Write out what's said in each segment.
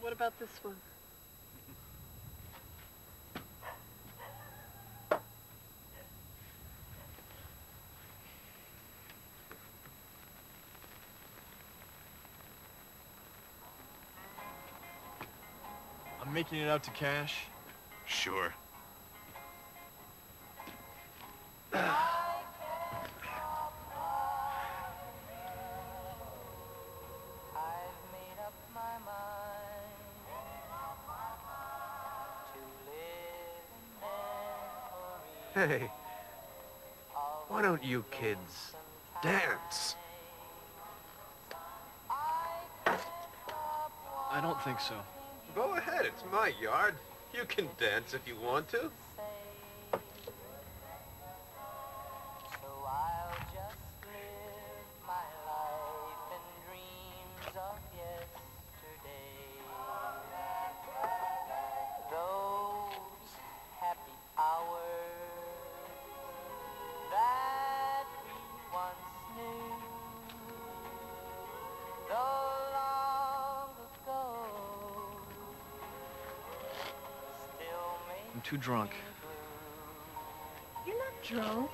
What about this one? I'm making it out to Cash. Sure. Hey, why don't you kids dance? I don't think so. Go ahead, it's my yard. You can dance if you want to. I'm too drunk. You're not drunk.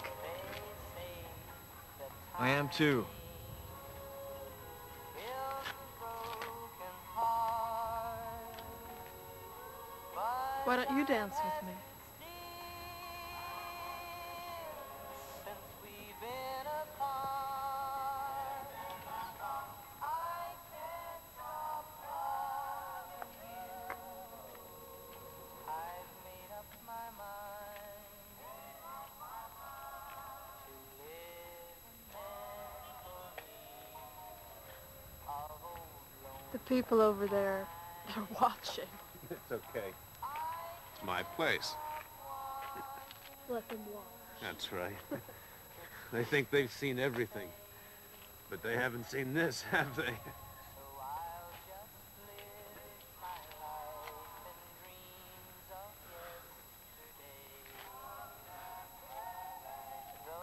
I am too. Why don't you dance with me? The people over there, they're watching. It's okay. It's my place. Let them watch. That's right. They think they've seen everything. But they haven't seen this, have they?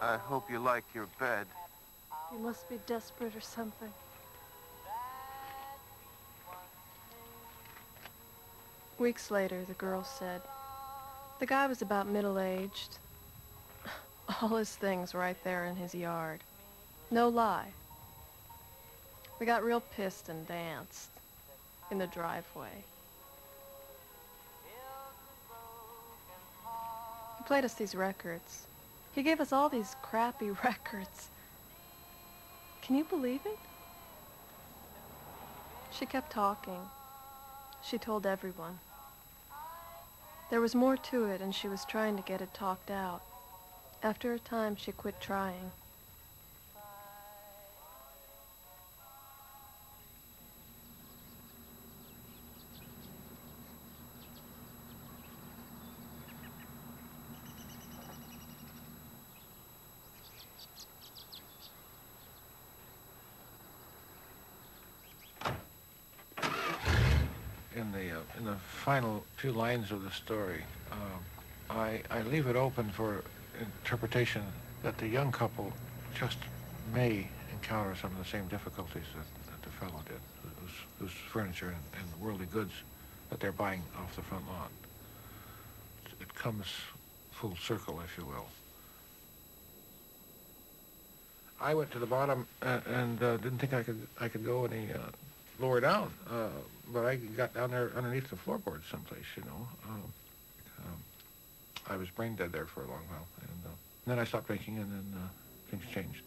I hope you like your bed. You must be desperate or something. Weeks later, the girl said, the guy was about middle-aged. All his things right there in his yard. No lie. We got real pissed and danced in the driveway. He played us these records. He gave us all these crappy records. Can you believe it? She kept talking. She told everyone. There was more to it, and she was trying to get it talked out. After a time, she quit trying. In the final few lines of the story, I leave it open for interpretation that the young couple just may encounter some of the same difficulties that the fellow did, whose furniture and worldly goods that they're buying off the front lawn. It comes full circle, if you will. I went to the bottom and didn't think I could go any lower down, but I got down there underneath the floorboards someplace, you know. I was brain dead there for a long while, and then I stopped drinking, and then things changed.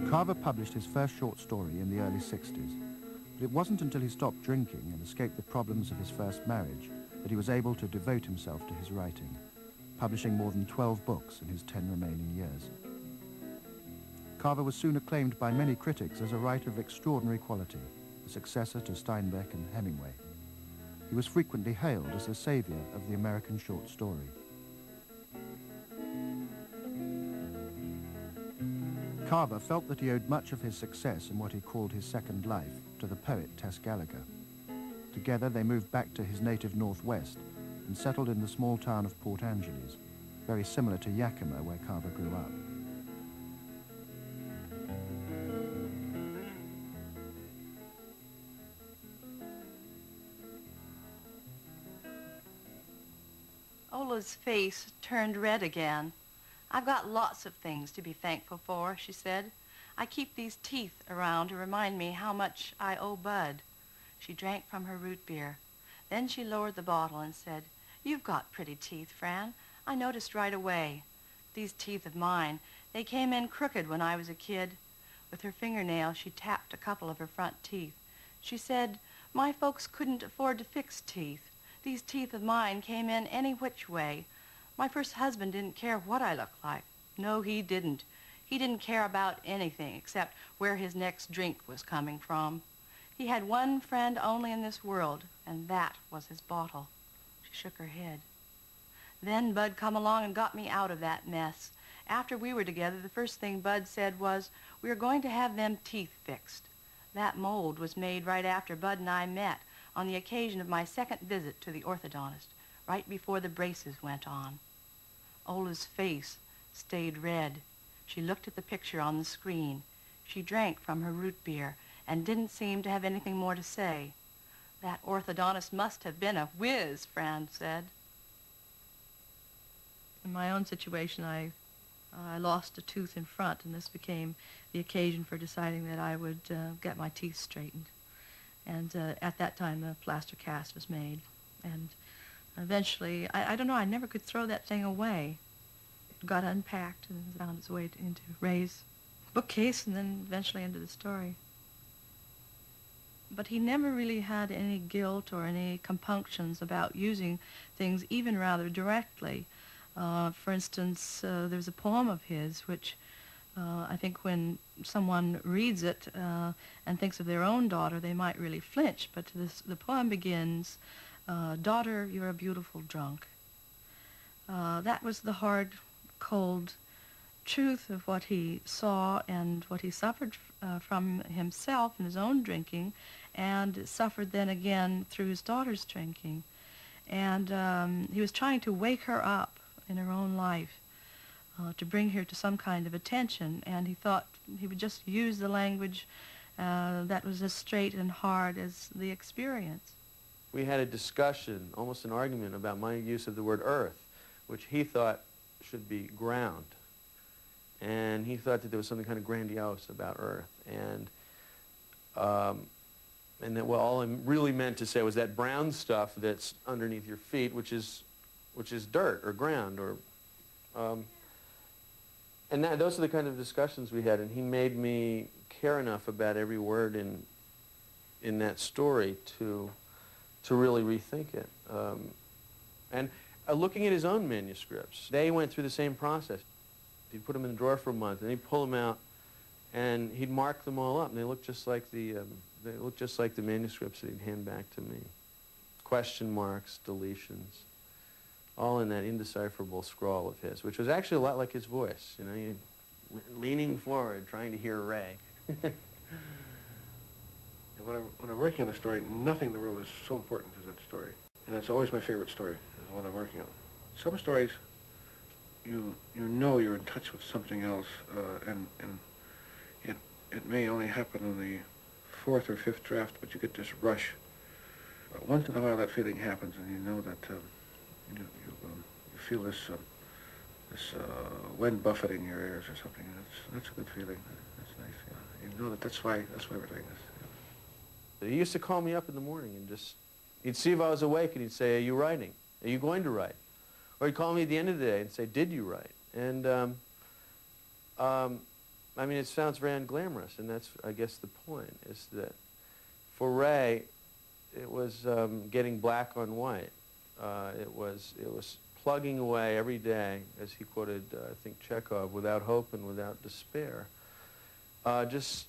Carver published his first short story in the early 60s, but it wasn't until he stopped drinking and escaped the problems of his first marriage that he was able to devote himself to his writing, publishing more than 12 books in his 10 remaining years. Carver was soon acclaimed by many critics as a writer of extraordinary quality, a successor to Steinbeck and Hemingway. He was frequently hailed as the savior of the American short story. Carver felt that he owed much of his success in what he called his second life to the poet Tess Gallagher. Together they moved back to his native northwest and settled in the small town of Port Angeles, very similar to Yakima where Carver grew up. Ola's face turned red again. "I've got lots of things to be thankful for," she said. "I keep these teeth around to remind me how much I owe Bud." She drank from her root beer. Then she lowered the bottle and said, "You've got pretty teeth, Fran. I noticed right away. These teeth of mine, they came in crooked when I was a kid." With her fingernail, she tapped a couple of her front teeth. She said, "My folks couldn't afford to fix teeth. These teeth of mine came in any which way. My first husband didn't care what I looked like. No, he didn't. He didn't care about anything except where his next drink was coming from. He had one friend only in this world, and that was his bottle." She shook her head. "Then Bud come along and got me out of that mess. After we were together, the first thing Bud said was, 'We are going to have them teeth fixed.' That mold was made right after Bud and I met on the occasion of my second visit to the orthodontist, right before the braces went on." Ola's face stayed red. She looked at the picture on the screen. She drank from her root beer and didn't seem to have anything more to say. "That orthodontist must have been a whiz," Fran said. In my own situation, I lost a tooth in front, and this became the occasion for deciding that I would get my teeth straightened. And at that time, the plaster cast was made. And eventually, I don't know, I never could throw that thing away. It got unpacked and found its way into Ray's bookcase and then eventually into the story. But he never really had any guilt or any compunctions about using things even rather directly. For instance, there's a poem of his which I think when someone reads it and thinks of their own daughter, they might really flinch. But the poem begins, "Daughter, you're a beautiful drunk." That was the hard, cold truth of what he saw and what he suffered from himself in his own drinking, and suffered then again through his daughter's drinking. And he was trying to wake her up in her own life, to bring her to some kind of attention, and he thought he would just use the language that was as straight and hard as the experience. We had a discussion, almost an argument, about my use of the word earth, which he thought should be ground. And he thought that there was something kind of grandiose about earth. And that, well, all I really meant to say was that brown stuff that's underneath your feet, which is dirt or ground, or and those are the kind of discussions we had. And he made me care enough about every word in that story to really rethink it. And looking at his own manuscripts, they went through the same process. He'd put them in the drawer for a month, and he'd pull them out, and he'd mark them all up, and they looked just like the manuscripts that he'd hand back to me. Question marks, deletions, all in that indecipherable scrawl of his, which was actually a lot like his voice. You know, leaning forward, trying to hear Ray. And when I'm working on a story, nothing in the world is so important as that story. And that's always my favorite story, is the one I'm working on. Some stories, you know you're in touch with something else, and it may only happen on the fourth or fifth draft, but you get this rush. Once in a while that feeling happens, and you know that you feel this wind buffeting your ears or something. That's a good feeling. That's nice. Yeah. You know that's why we're doing this. Yeah. He used to call me up in the morning and he'd see if I was awake, and he'd say, "Are you writing? Are you going to write?" Or he'd call me at the end of the day and say, "Did you write?" And I mean, it sounds very unglamorous, and that's, I guess, the point, is that for Ray, it was getting black on white. It was plugging away every day, as he quoted, I think, Chekhov, without hope and without despair. Just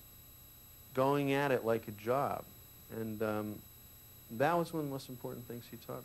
going at it like a job. And That was one of the most important things he taught me.